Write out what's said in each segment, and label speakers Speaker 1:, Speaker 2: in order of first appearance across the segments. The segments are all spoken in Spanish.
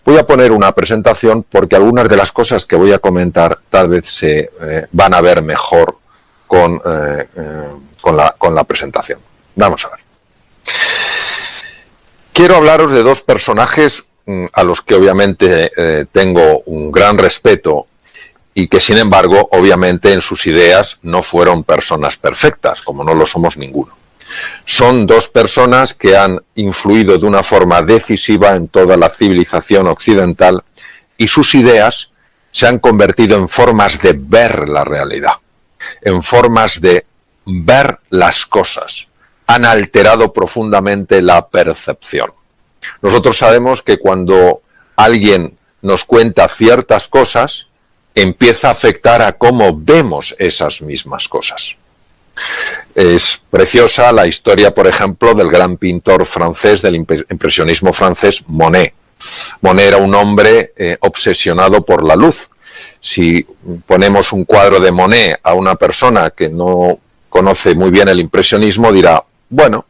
Speaker 1: Voy a poner una presentación porque algunas de las cosas que voy a comentar tal vez se van a ver mejor con la presentación. Vamos a ver. Quiero hablaros de dos personajes a los que obviamente tengo un gran respeto y que sin embargo obviamente en sus ideas no fueron personas perfectas, como no lo somos ninguno. Son dos personas que han influido de una forma decisiva en toda la civilización occidental y sus ideas se han convertido en formas de ver la realidad, en formas de ver las cosas. Han alterado profundamente la percepción. Nosotros sabemos que cuando alguien nos cuenta ciertas cosas, empieza a afectar a cómo vemos esas mismas cosas. Es preciosa la historia, por ejemplo, del gran pintor francés, del impresionismo francés, Monet. Monet era un hombre obsesionado por la luz. Si ponemos un cuadro de Monet a una persona que no conoce muy bien el impresionismo, dirá, bueno,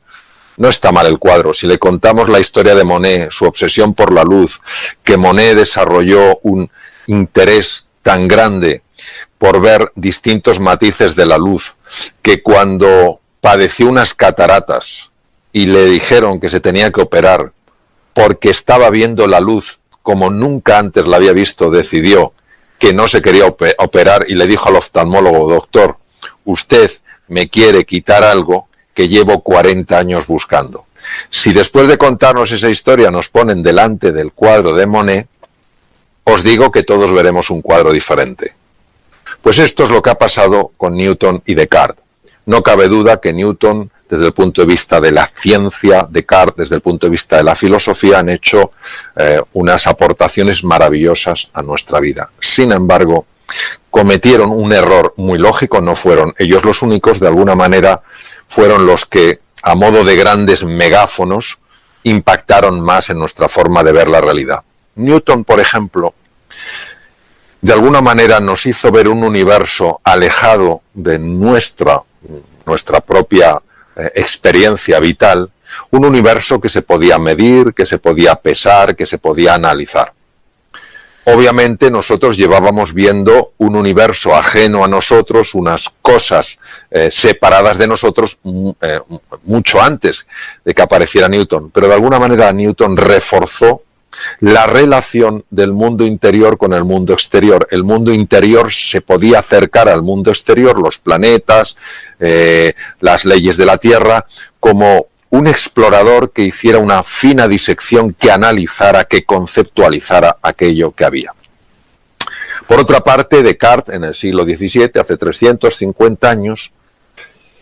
Speaker 1: no está mal el cuadro. Si le contamos la historia de Monet, su obsesión por la luz, que Monet desarrolló un interés tan grande por ver distintos matices de la luz, que cuando padeció unas cataratas y le dijeron que se tenía que operar porque estaba viendo la luz como nunca antes la había visto, decidió que no se quería operar y le dijo al oftalmólogo, doctor, usted me quiere quitar algo que llevo 40 años buscando. Si después de contarnos esa historia nos ponen delante del cuadro de Monet, os digo que todos veremos un cuadro diferente. Pues esto es lo que ha pasado con Newton y Descartes. No cabe duda que Newton, desde el punto de vista de la ciencia, Descartes, desde el punto de vista de la filosofía, han hecho unas aportaciones maravillosas a nuestra vida. Sin embargo, cometieron un error muy lógico, no fueron ellos los únicos, de alguna manera fueron los que, a modo de grandes megáfonos, impactaron más en nuestra forma de ver la realidad. Newton, por ejemplo, de alguna manera nos hizo ver un universo alejado de nuestra propia experiencia vital, un universo que se podía medir, que se podía pesar, que se podía analizar. Obviamente nosotros llevábamos viendo un universo ajeno a nosotros, unas cosas separadas de nosotros mucho antes de que apareciera Newton, pero de alguna manera Newton reforzó la relación del mundo interior con el mundo exterior. El mundo interior se podía acercar al mundo exterior, los planetas, las leyes de la Tierra, como un explorador que hiciera una fina disección, que analizara, que conceptualizara aquello que había. Por otra parte, Descartes, en el siglo XVII, hace 350 años,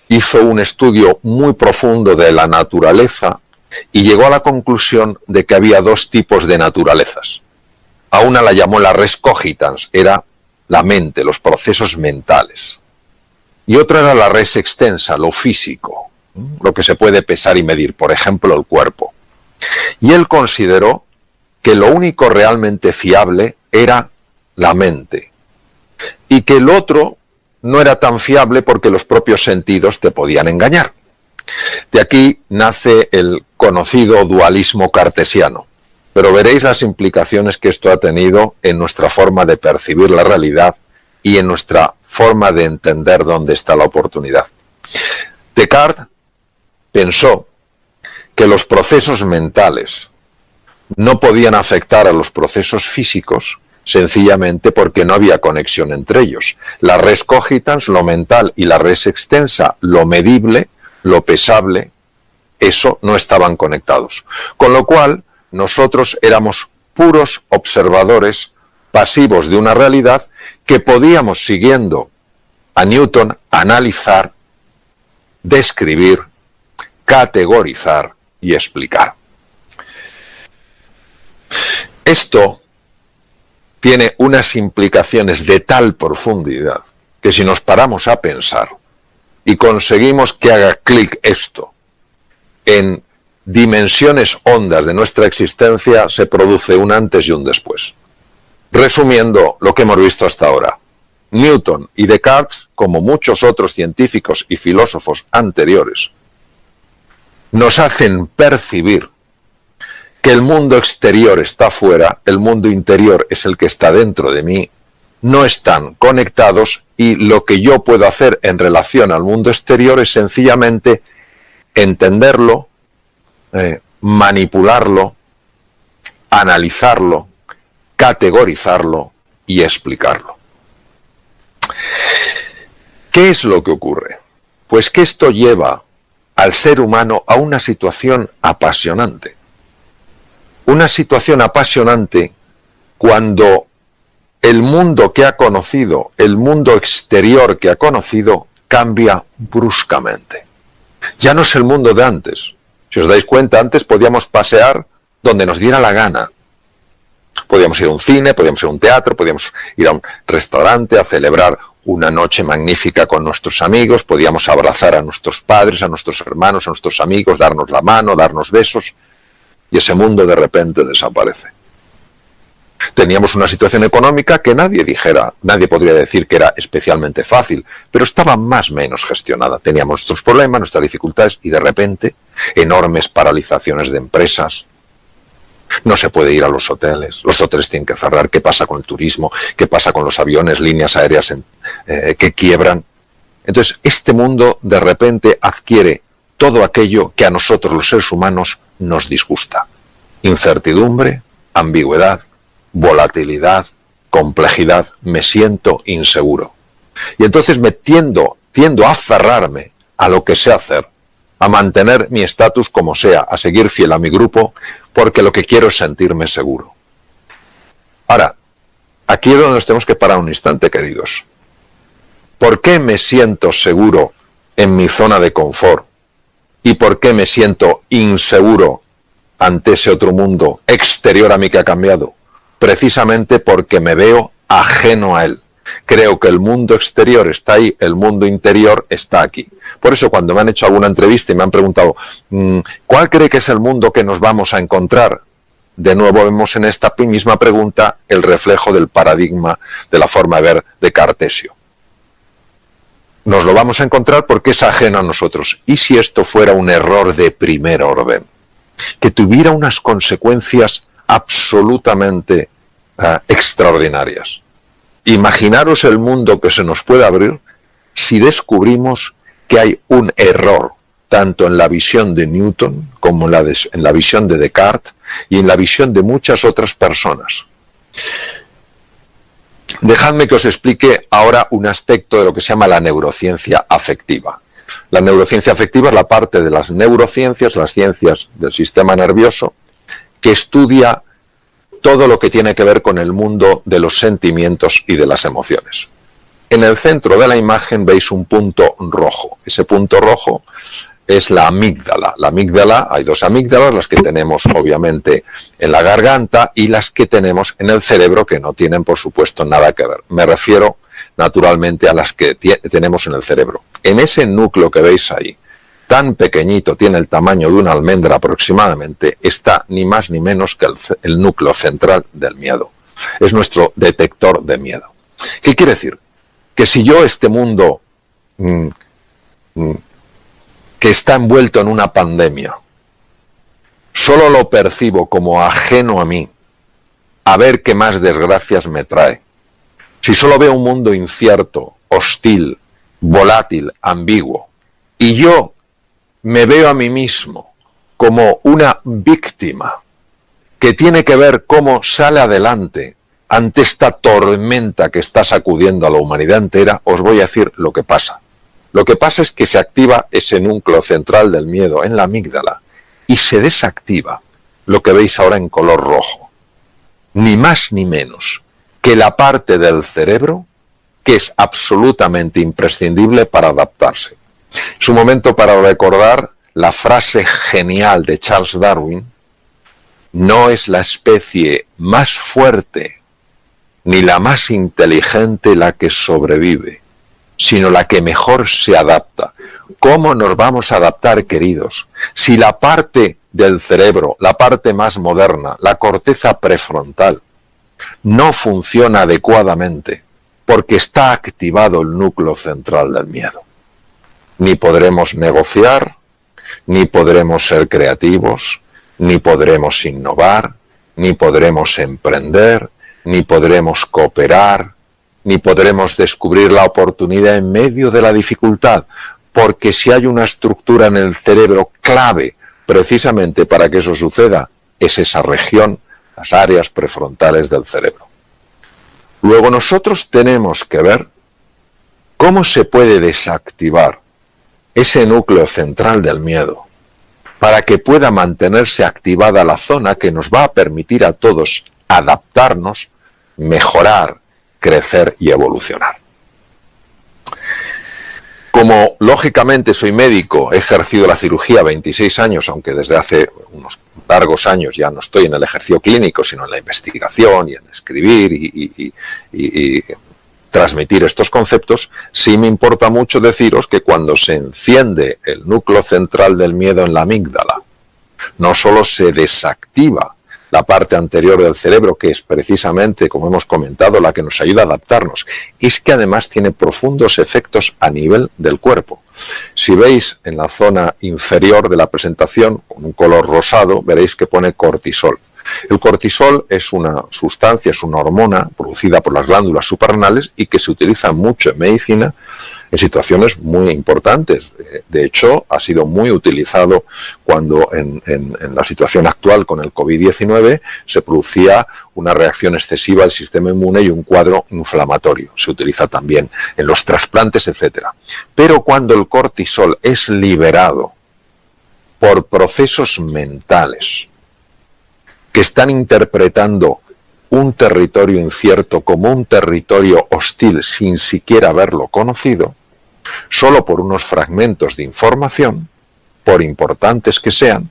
Speaker 1: hizo un estudio muy profundo de la naturaleza y llegó a la conclusión de que había dos tipos de naturalezas. A una la llamó la res cogitans, era la mente, los procesos mentales. Y otra era la res extensa, lo físico, lo que se puede pesar y medir, por ejemplo, el cuerpo. Y él consideró que lo único realmente fiable era la mente. Y que el otro no era tan fiable porque los propios sentidos te podían engañar. De aquí nace el conocido dualismo cartesiano, pero veréis las implicaciones que esto ha tenido en nuestra forma de percibir la realidad y en nuestra forma de entender dónde está la oportunidad. Descartes pensó que los procesos mentales no podían afectar a los procesos físicos sencillamente porque no había conexión entre ellos. La res cogitans, lo mental, y la res extensa, lo medible, lo pesable, eso no estaban conectados. Con lo cual, nosotros éramos puros observadores pasivos de una realidad que podíamos, siguiendo a Newton, analizar, describir, categorizar y explicar. Esto tiene unas implicaciones de tal profundidad que si nos paramos a pensar y conseguimos que haga clic esto en dimensiones hondas de nuestra existencia, se produce un antes y un después. Resumiendo lo que hemos visto hasta ahora, Newton y Descartes, como muchos otros científicos y filósofos anteriores, nos hacen percibir que el mundo exterior está fuera, el mundo interior es el que está dentro de mí, no están conectados y lo que yo puedo hacer en relación al mundo exterior es sencillamente entenderlo, manipularlo, analizarlo, categorizarlo y explicarlo. ¿Qué es lo que ocurre? Pues que esto lleva al ser humano a una situación apasionante. Una situación apasionante cuando el mundo que ha conocido, el mundo exterior que ha conocido, cambia bruscamente. Ya no es el mundo de antes. Si os dais cuenta, antes podíamos pasear donde nos diera la gana. Podíamos ir a un cine, podíamos ir a un teatro, podíamos ir a un restaurante a celebrar una noche magnífica con nuestros amigos, podíamos abrazar a nuestros padres, a nuestros hermanos, a nuestros amigos, darnos la mano, darnos besos, y ese mundo de repente desaparece. Teníamos una situación económica que nadie podría decir que era especialmente fácil, pero estaba más o menos gestionada. Teníamos nuestros problemas, nuestras dificultades, y de repente enormes paralizaciones de empresas. No se puede ir a los hoteles tienen que cerrar. ¿Qué pasa con el turismo? ¿Qué pasa con los aviones, líneas aéreas que quiebran? Entonces, este mundo de repente adquiere todo aquello que a nosotros los seres humanos nos disgusta. Incertidumbre, ambigüedad, volatilidad, complejidad. Me siento inseguro. Y entonces tiendo a aferrarme a lo que sé hacer, a mantener mi estatus como sea, a seguir fiel a mi grupo, porque lo que quiero es sentirme seguro. Ahora, aquí es donde nos tenemos que parar un instante, queridos. ¿Por qué me siento seguro en mi zona de confort? ¿Y por qué me siento inseguro ante ese otro mundo exterior a mí que ha cambiado? Precisamente porque me veo ajeno a él. Creo que el mundo exterior está ahí, el mundo interior está aquí. Por eso cuando me han hecho alguna entrevista y me han preguntado ¿cuál cree que es el mundo que nos vamos a encontrar? De nuevo vemos en esta misma pregunta el reflejo del paradigma de la forma de ver de Cartesio. Nos lo vamos a encontrar porque es ajeno a nosotros. ¿Y si esto fuera un error de primer orden? Que tuviera unas consecuencias absolutamente extraordinarias. Imaginaros el mundo que se nos puede abrir si descubrimos que hay un error, tanto en la visión de Newton como en la visión de Descartes y en la visión de muchas otras personas. Dejadme que os explique ahora un aspecto de lo que se llama la neurociencia afectiva. La neurociencia afectiva es la parte de las neurociencias, las ciencias del sistema nervioso, que estudia todo lo que tiene que ver con el mundo de los sentimientos y de las emociones. En el centro de la imagen veis un punto rojo. Ese punto rojo es la amígdala. La amígdala, hay dos amígdalas, las que tenemos obviamente en la garganta y las que tenemos en el cerebro, que no tienen por supuesto nada que ver. Me refiero naturalmente a las que tenemos en el cerebro. En ese núcleo que veis ahí, tan pequeñito, tiene el tamaño de una almendra aproximadamente, está ni más ni menos que el núcleo central del miedo. Es nuestro detector de miedo. ¿Qué quiere decir? Que si yo este mundo que está envuelto en una pandemia, solo lo percibo como ajeno a mí, a ver qué más desgracias me trae. Si solo veo un mundo incierto, hostil, volátil, ambiguo, y yo me veo a mí mismo como una víctima que tiene que ver cómo sale adelante ante esta tormenta que está sacudiendo a la humanidad entera, os voy a decir lo que pasa. Lo que pasa es que se activa ese núcleo central del miedo en la amígdala y se desactiva lo que veis ahora en color rojo. Ni más ni menos que la parte del cerebro que es absolutamente imprescindible para adaptarse. Es un momento para recordar la frase genial de Charles Darwin: no es la especie más fuerte ni la más inteligente la que sobrevive, sino la que mejor se adapta. ¿Cómo nos vamos a adaptar, queridos? Si la parte del cerebro, la parte más moderna, la corteza prefrontal, no funciona adecuadamente porque está activado el núcleo central del miedo. Ni podremos negociar, ni podremos ser creativos, ni podremos innovar, ni podremos emprender, ni podremos cooperar, ni podremos descubrir la oportunidad en medio de la dificultad, porque si hay una estructura en el cerebro clave precisamente para que eso suceda, es esa región, las áreas prefrontales del cerebro. Luego nosotros tenemos que ver cómo se puede desactivar ese núcleo central del miedo para que pueda mantenerse activada la zona que nos va a permitir a todos adaptarnos, mejorar, crecer y evolucionar. Como lógicamente soy médico, he ejercido la cirugía 26 años, aunque desde hace unos largos años ya no estoy en el ejercicio clínico, sino en la investigación y en escribir y transmitir estos conceptos, sí me importa mucho deciros que cuando se enciende el núcleo central del miedo en la amígdala, no solo se desactiva la parte anterior del cerebro, que es precisamente, como hemos comentado, la que nos ayuda a adaptarnos, es que además tiene profundos efectos a nivel del cuerpo. Si veis en la zona inferior de la presentación, con un color rosado, veréis que pone cortisol. El cortisol es una sustancia, es una hormona producida por las glándulas suprarrenales y que se utiliza mucho en medicina en situaciones muy importantes. De hecho, ha sido muy utilizado cuando en la situación actual con el COVID-19 se producía una reacción excesiva del sistema inmune y un cuadro inflamatorio. Se utiliza también en los trasplantes, etc. Pero cuando el cortisol es liberado por procesos mentales que están interpretando un territorio incierto como un territorio hostil sin siquiera haberlo conocido, solo por unos fragmentos de información, por importantes que sean,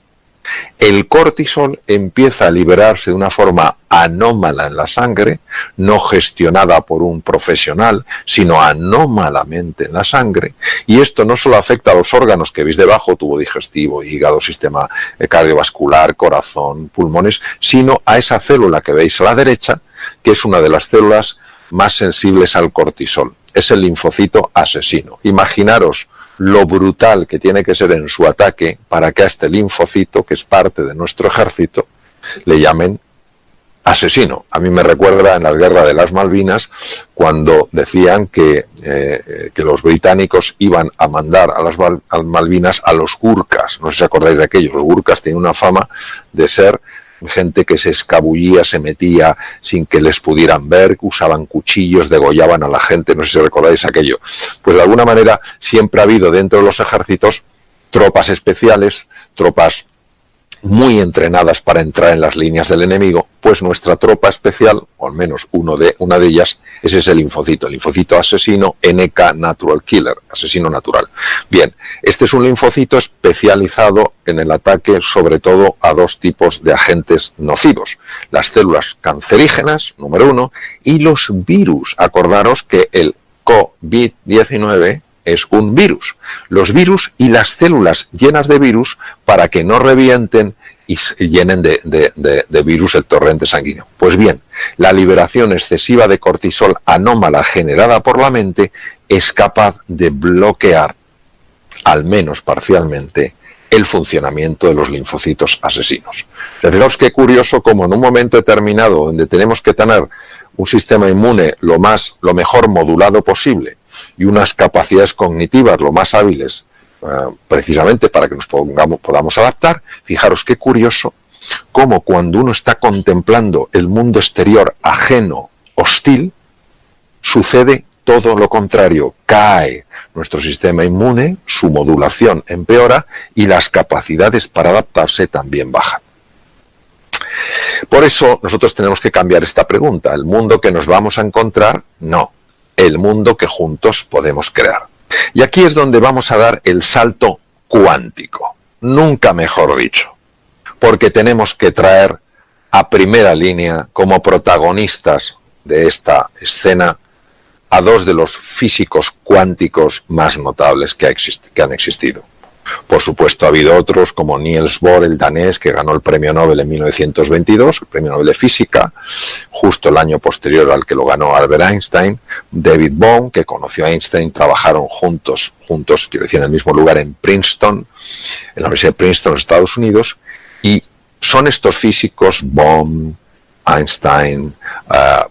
Speaker 1: el cortisol empieza a liberarse de una forma anómala en la sangre, no gestionada por un profesional, sino anómalamente en la sangre, y esto no solo afecta a los órganos que veis debajo, tubo digestivo, hígado, sistema cardiovascular, corazón, pulmones, sino a esa célula que veis a la derecha, que es una de las células más sensibles al cortisol. Es el linfocito asesino. Imaginaros lo brutal que tiene que ser en su ataque para que a este linfocito, que es parte de nuestro ejército, le llamen asesino. A mí me recuerda en la guerra de las Malvinas, cuando decían que los británicos iban a mandar a las Malvinas a los gurkas. No sé si acordáis de aquello. Los gurkas tienen una fama de ser gente que se escabullía, se metía sin que les pudieran ver, usaban cuchillos, degollaban a la gente, no sé si recordáis aquello. Pues de alguna manera siempre ha habido dentro de los ejércitos tropas especiales, tropas muy entrenadas para entrar en las líneas del enemigo, pues nuestra tropa especial, o al menos una de ellas, es ese linfocito, el linfocito asesino, NK Natural Killer, asesino natural. Bien, este es un linfocito especializado en el ataque sobre todo a dos tipos de agentes nocivos, las células cancerígenas, número uno, y los virus. Acordaros que el COVID-19 es un virus. Los virus y las células llenas de virus para que no revienten y llenen de virus el torrente sanguíneo. Pues bien, la liberación excesiva de cortisol anómala generada por la mente es capaz de bloquear, al menos parcialmente, el funcionamiento de los linfocitos asesinos. Fijaos qué curioso como en un momento determinado donde tenemos que tener un sistema inmune lo mejor modulado posible y unas capacidades cognitivas lo más hábiles, precisamente para que nos podamos adaptar, fijaros qué curioso cómo cuando uno está contemplando el mundo exterior ajeno, hostil, sucede todo lo contrario, cae nuestro sistema inmune, su modulación empeora y las capacidades para adaptarse también bajan. Por eso nosotros tenemos que cambiar esta pregunta. ¿El mundo que nos vamos a encontrar? No. El mundo que juntos podemos crear. Y aquí es donde vamos a dar el salto cuántico. Nunca mejor dicho. Porque tenemos que traer a primera línea como protagonistas de esta escena a dos de los físicos cuánticos más notables que han existido. Por supuesto, ha habido otros como Niels Bohr, el danés, que ganó el premio Nobel en 1922, el premio Nobel de Física, justo el año posterior al que lo ganó Albert Einstein. David Bohm, que conoció a Einstein, trabajaron juntos, quiero decir, en el mismo lugar en Princeton, en la Universidad de Princeton, en Estados Unidos, y son estos físicos, Bohm, Einstein,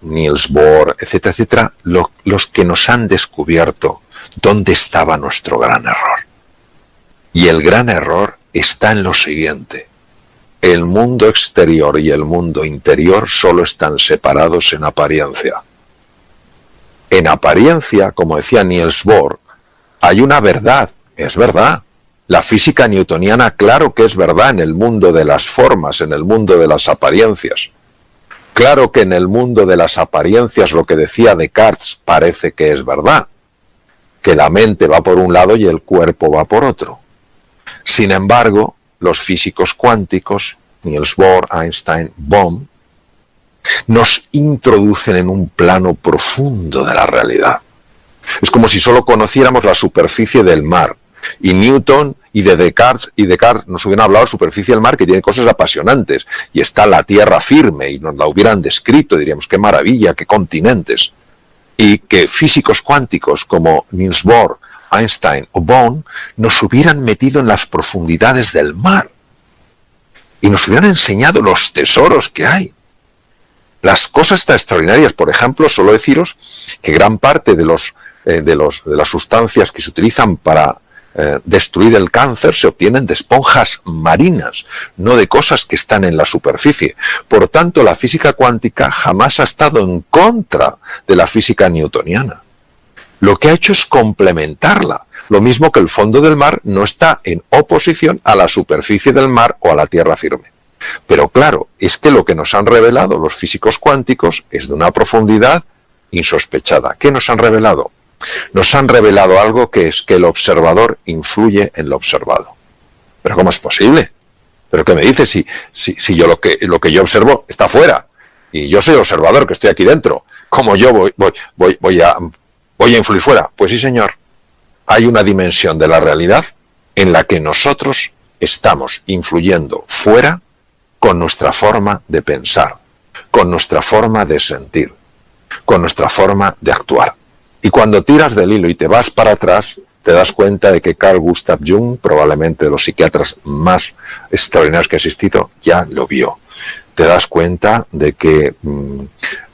Speaker 1: Niels Bohr, etcétera, etcétera, los que nos han descubierto dónde estaba nuestro gran error. Y el gran error está en lo siguiente: el mundo exterior y el mundo interior solo están separados en apariencia. En apariencia, como decía Niels Bohr, hay una verdad, es verdad. La física newtoniana, claro que es verdad en el mundo de las formas, en el mundo de las apariencias. Claro que en el mundo de las apariencias lo que decía Descartes parece que es verdad, que la mente va por un lado y el cuerpo va por otro. Sin embargo, los físicos cuánticos, Niels Bohr, Einstein, Bohm, nos introducen en un plano profundo de la realidad. Es como si solo conociéramos la superficie del mar. Y Newton y Descartes nos hubieran hablado de la superficie del mar, que tiene cosas apasionantes. Y está la tierra firme, y nos la hubieran descrito, diríamos, qué maravilla, qué continentes. Y que físicos cuánticos como Niels Bohr, Einstein o Bohm nos hubieran metido en las profundidades del mar y nos hubieran enseñado los tesoros que hay. Las cosas tan extraordinarias, por ejemplo, solo deciros que gran parte de las sustancias que se utilizan para destruir el cáncer se obtienen de esponjas marinas, no de cosas que están en la superficie. Por tanto, la física cuántica jamás ha estado en contra de la física newtoniana. Lo que ha hecho es complementarla, lo mismo que el fondo del mar no está en oposición a la superficie del mar o a la tierra firme. Pero claro, es que lo que nos han revelado los físicos cuánticos es de una profundidad insospechada. ¿Qué nos han revelado? Nos han revelado algo que es que el observador influye en lo observado. ¿Pero cómo es posible? ¿Pero qué me dices si yo lo que yo observo está fuera? Y yo soy el observador, que estoy aquí dentro. ¿Cómo yo voy a influir fuera? Pues sí, señor. Hay una dimensión de la realidad en la que nosotros estamos influyendo fuera con nuestra forma de pensar, con nuestra forma de sentir, con nuestra forma de actuar. Y cuando tiras del hilo y te vas para atrás, te das cuenta de que Carl Gustav Jung, probablemente de los psiquiatras más extraordinarios que ha existido, ya lo vio. Te das cuenta de que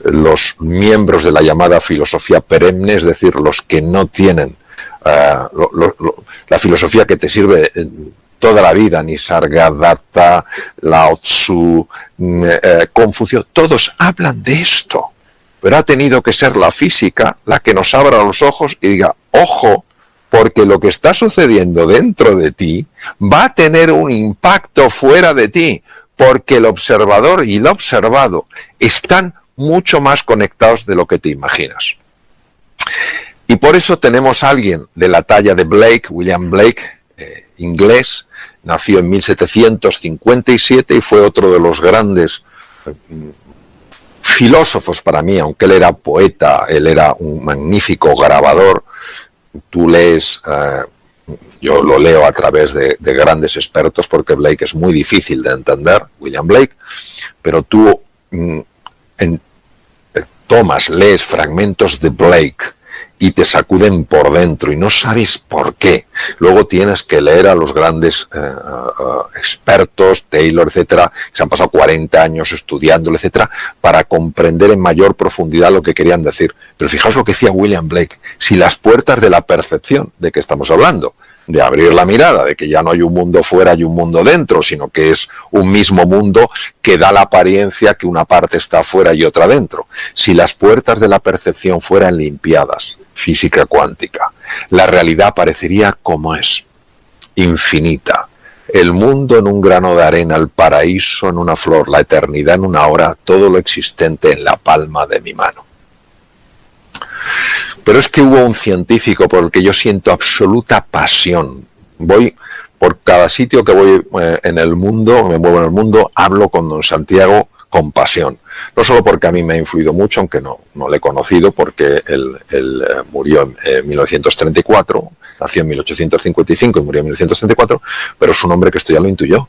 Speaker 1: los miembros de la llamada filosofía perenne, es decir, los que no tienen la filosofía que te sirve toda la vida, Nisargadatta, Lao Tzu, Confucio, todos hablan de esto. Pero ha tenido que ser la física la que nos abra los ojos y diga, ojo, porque lo que está sucediendo dentro de ti va a tener un impacto fuera de ti, porque el observador y el observado están mucho más conectados de lo que te imaginas. Y por eso tenemos a alguien de la talla de Blake, William Blake, inglés, nació en 1757 y fue otro de los grandes filósofos para mí, aunque él era poeta, él era un magnífico grabador. Tú lees, yo lo leo a través de grandes expertos porque Blake es muy difícil de entender, William Blake, pero tú lees fragmentos de Blake y te sacuden por dentro y no sabes por qué. Luego tienes que leer a los grandes expertos, Taylor, etcétera, que se han pasado 40 años estudiándolo, etcétera, para comprender en mayor profundidad lo que querían decir. Pero fijaos lo que decía William Blake, si las puertas de la percepción, ¿de qué estamos hablando? De abrir la mirada, de que ya no hay un mundo fuera y un mundo dentro, sino que es un mismo mundo que da la apariencia que una parte está fuera y otra dentro. Si las puertas de la percepción fueran limpiadas, física cuántica, la realidad parecería como es, infinita. El mundo en un grano de arena, el paraíso en una flor, la eternidad en una hora, todo lo existente en la palma de mi mano. Pero es que hubo un científico por el que yo siento absoluta pasión. Voy por cada sitio que voy en el mundo, me muevo en el mundo, hablo con don Santiago compasión. No solo porque a mí me ha influido mucho, aunque no le he conocido, porque él murió en 1934, nació en 1855 y murió en 1934, pero es un hombre que esto ya lo intuyó.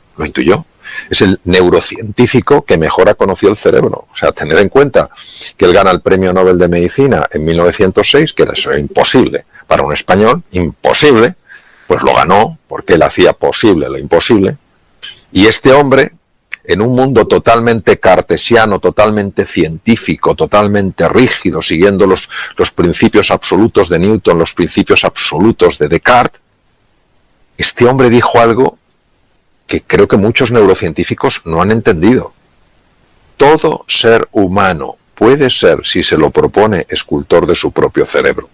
Speaker 1: Es el neurocientífico que mejor ha conocido el cerebro. O sea, tener en cuenta que él gana el Premio Nobel de Medicina en 1906, que eso era imposible para un español, imposible, pues lo ganó porque él hacía posible lo imposible. Y este hombre, en un mundo totalmente cartesiano, totalmente científico, totalmente rígido, siguiendo los principios absolutos de Newton, los principios absolutos de Descartes, este hombre dijo algo que creo que muchos neurocientíficos no han entendido. Todo ser humano puede ser, si se lo propone, escultor de su propio cerebro.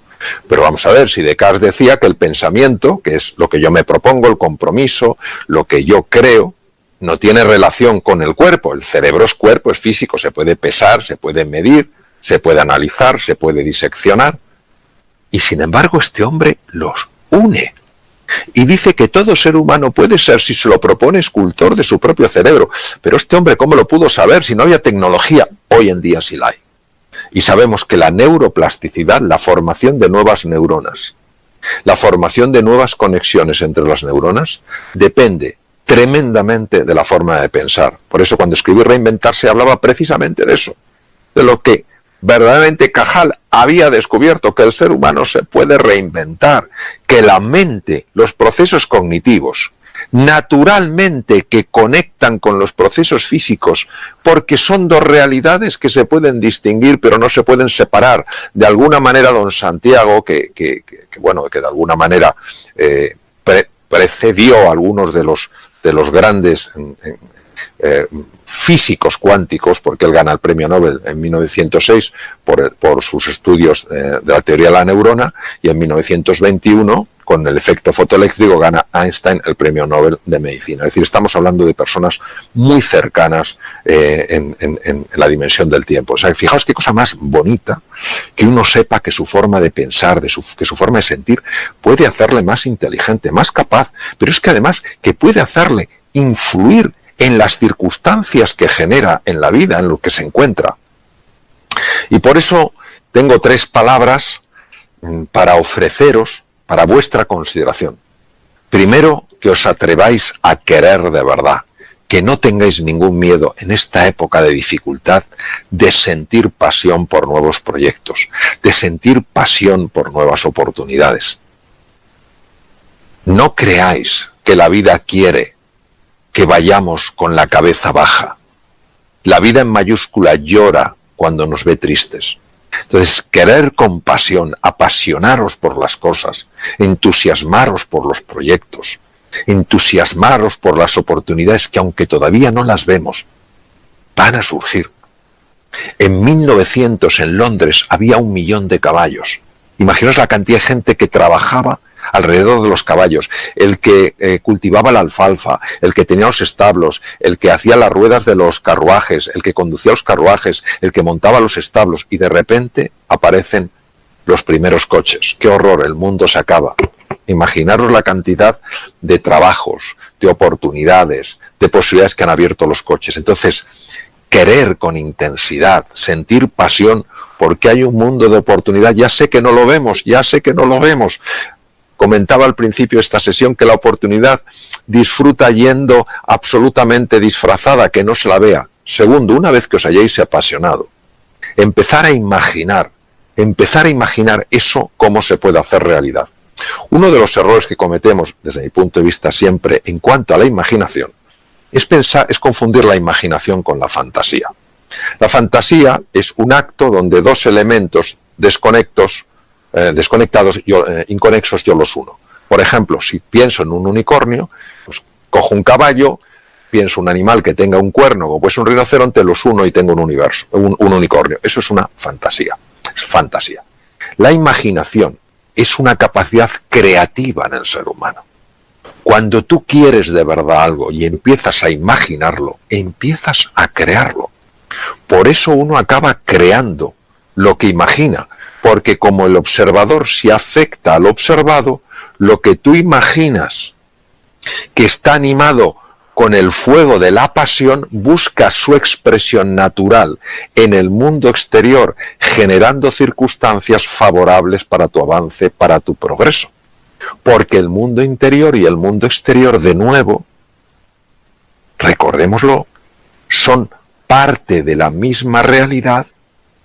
Speaker 1: Pero vamos a ver, si Descartes decía que el pensamiento, que es lo que yo me propongo, el compromiso, lo que yo creo, no tiene relación con el cuerpo. El cerebro es cuerpo, es físico, se puede pesar, se puede medir, se puede analizar, se puede diseccionar. Y sin embargo este hombre los une. Y dice que todo ser humano puede ser, si se lo propone, escultor de su propio cerebro. Pero este hombre, ¿cómo lo pudo saber si no había tecnología? Hoy en día sí la hay. Y sabemos que la neuroplasticidad, la formación de nuevas neuronas, la formación de nuevas conexiones entre las neuronas, depende tremendamente de la forma de pensar. Por eso cuando escribí Reinventarse hablaba precisamente de eso, de lo que verdaderamente Cajal había descubierto, que el ser humano se puede reinventar, que la mente, los procesos cognitivos, naturalmente que conectan con los procesos físicos, porque son dos realidades que se pueden distinguir pero no se pueden separar. De alguna manera don Santiago, que de alguna manera precedió a algunos de los grandes físicos cuánticos, porque él gana el premio Nobel en 1906 por sus estudios de la teoría de la neurona, y en 1921 con el efecto fotoeléctrico gana Einstein el premio Nobel de Medicina. Es decir, estamos hablando de personas muy cercanas en la dimensión del tiempo. O sea, fijaos qué cosa más bonita que uno sepa que su forma de pensar, que su forma de sentir puede hacerle más inteligente, más capaz, pero es que además que puede hacerle influir en las circunstancias que genera en la vida, en lo que se encuentra. Y por eso tengo 3 palabras para ofreceros para vuestra consideración. Primero, que os atreváis a querer de verdad, que no tengáis ningún miedo en esta época de dificultad de sentir pasión por nuevos proyectos, de sentir pasión por nuevas oportunidades. No creáis que la vida quiere que vayamos con la cabeza baja. La vida en mayúscula llora cuando nos ve tristes. Entonces, querer con pasión, apasionaros por las cosas, entusiasmaros por los proyectos, entusiasmaros por las oportunidades que, aunque todavía no las vemos, van a surgir. En 1900 en Londres había 1 millón de caballos. Imaginaos la cantidad de gente que trabajaba alrededor de los caballos, el que cultivaba la alfalfa, el que tenía los establos, el que hacía las ruedas de los carruajes, el que conducía los carruajes, el que montaba los establos, y de repente aparecen los primeros coches. ¡Qué horror! El mundo se acaba. Imaginaros la cantidad de trabajos, de oportunidades, de posibilidades que han abierto los coches. Entonces, querer con intensidad, sentir pasión, porque hay un mundo de oportunidad. Ya sé que no lo vemos, Comentaba al principio de esta sesión que la oportunidad disfruta yendo absolutamente disfrazada, que no se la vea. Segundo, una vez que os hayáis apasionado, empezar a imaginar eso, cómo se puede hacer realidad. Uno de los errores que cometemos, desde mi punto de vista siempre, en cuanto a la imaginación, es confundir la imaginación con la fantasía. La fantasía es un acto donde 2 elementos desconectados y inconexos yo los uno. Por ejemplo, si pienso en un unicornio, pues cojo un caballo, pienso un animal que tenga un cuerno, como puede ser un rinoceronte, los uno y tengo un unicornio. Eso es una fantasía. Es fantasía. La imaginación es una capacidad creativa en el ser humano. Cuando tú quieres de verdad algo y empiezas a imaginarlo, empiezas a crearlo. Por eso uno acaba creando lo que imagina. Porque como el observador se afecta al observado, lo que tú imaginas que está animado con el fuego de la pasión, busca su expresión natural en el mundo exterior, generando circunstancias favorables para tu avance, para tu progreso. Porque el mundo interior y el mundo exterior, de nuevo, recordémoslo, son parte de la misma realidad.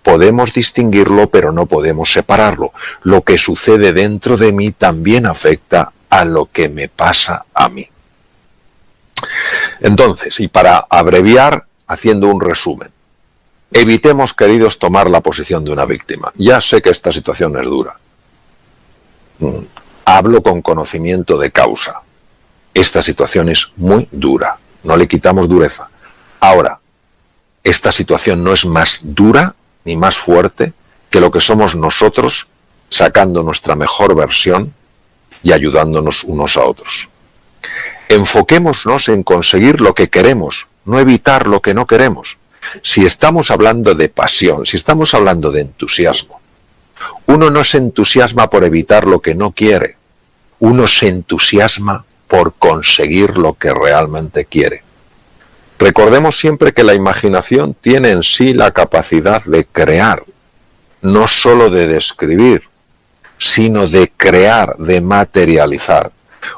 Speaker 1: Podemos distinguirlo, pero no podemos separarlo. Lo que sucede dentro de mí también afecta a lo que me pasa a mí. Entonces, y para abreviar, haciendo un resumen, evitemos, queridos, tomar la posición de una víctima. Ya sé que esta situación es dura. Hablo con conocimiento de causa. Esta situación es muy dura. No le quitamos dureza. Ahora, esta situación no es más dura ni más fuerte que lo que somos nosotros, sacando nuestra mejor versión y ayudándonos unos a otros. Enfoquémonos en conseguir lo que queremos, no evitar lo que no queremos. Si estamos hablando de pasión, si estamos hablando de entusiasmo, uno no se entusiasma por evitar lo que no quiere, uno se entusiasma por conseguir lo que realmente quiere. Recordemos siempre que la imaginación tiene en sí la capacidad de crear, no solo de describir, sino de crear, de materializar.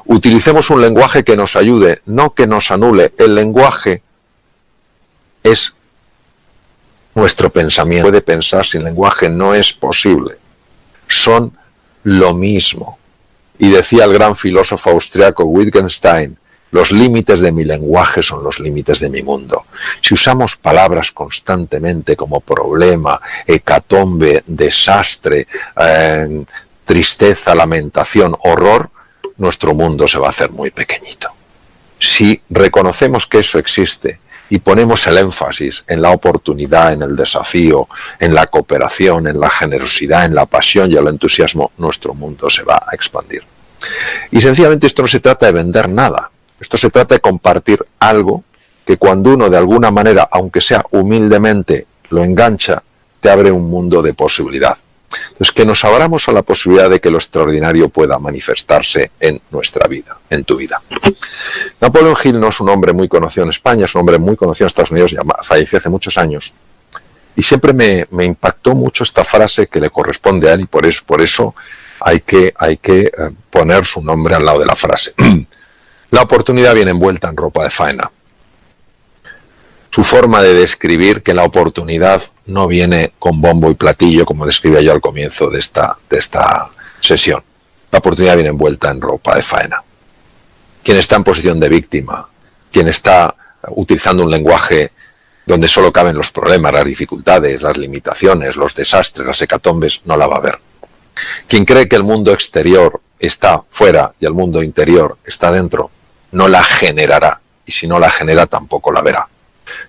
Speaker 1: Utilicemos un lenguaje que nos ayude, no que nos anule. El lenguaje es nuestro pensamiento. Puede pensar sin lenguaje, no es posible. Son lo mismo. Y decía el gran filósofo austriaco Wittgenstein, los límites de mi lenguaje son los límites de mi mundo. Si usamos palabras constantemente como problema, hecatombe, desastre, tristeza, lamentación, horror, nuestro mundo se va a hacer muy pequeñito. Si reconocemos que eso existe y ponemos el énfasis en la oportunidad, en el desafío, en la cooperación, en la generosidad, en la pasión y el entusiasmo, nuestro mundo se va a expandir. Y sencillamente esto no se trata de vender nada. Esto se trata de compartir algo que cuando uno de alguna manera, aunque sea humildemente, lo engancha, te abre un mundo de posibilidad. Entonces, que nos abramos a la posibilidad de que lo extraordinario pueda manifestarse en nuestra vida, en tu vida. Napoleon Hill no es un hombre muy conocido en España, es un hombre muy conocido en Estados Unidos, ya falleció hace muchos años. Y siempre me impactó mucho esta frase que le corresponde a él y por eso hay que poner su nombre al lado de la frase. La oportunidad viene envuelta en ropa de faena. Su forma de describir que la oportunidad no viene con bombo y platillo, como describía yo al comienzo de esta sesión. La oportunidad viene envuelta en ropa de faena. Quien está en posición de víctima, quien está utilizando un lenguaje donde solo caben los problemas, las dificultades, las limitaciones, los desastres, las hecatombes, no la va a ver. Quien cree que el mundo exterior está fuera y el mundo interior está dentro, no la generará. Y si no la genera, tampoco la verá.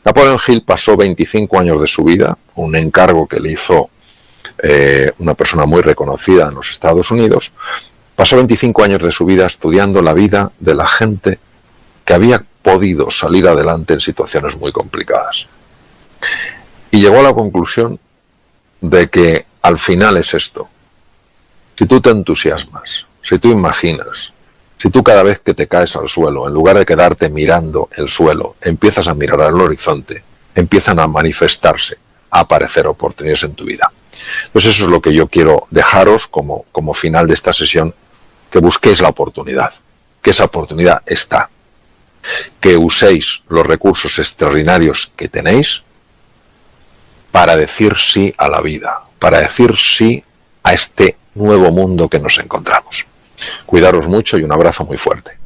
Speaker 1: Napoleon Hill pasó 25 años de su vida, un encargo que le hizo una persona muy reconocida en los Estados Unidos, pasó 25 años de su vida estudiando la vida de la gente que había podido salir adelante en situaciones muy complicadas. Y llegó a la conclusión de que al final es esto. Si tú te entusiasmas, si tú imaginas, si tú cada vez que te caes al suelo, en lugar de quedarte mirando el suelo, empiezas a mirar al horizonte, empiezan a manifestarse, a aparecer oportunidades en tu vida. Entonces eso es lo que yo quiero dejaros como final de esta sesión, que busquéis la oportunidad, que esa oportunidad está, que uséis los recursos extraordinarios que tenéis para decir sí a la vida, para decir sí a este nuevo mundo que nos encontramos. Cuidaros mucho y un abrazo muy fuerte.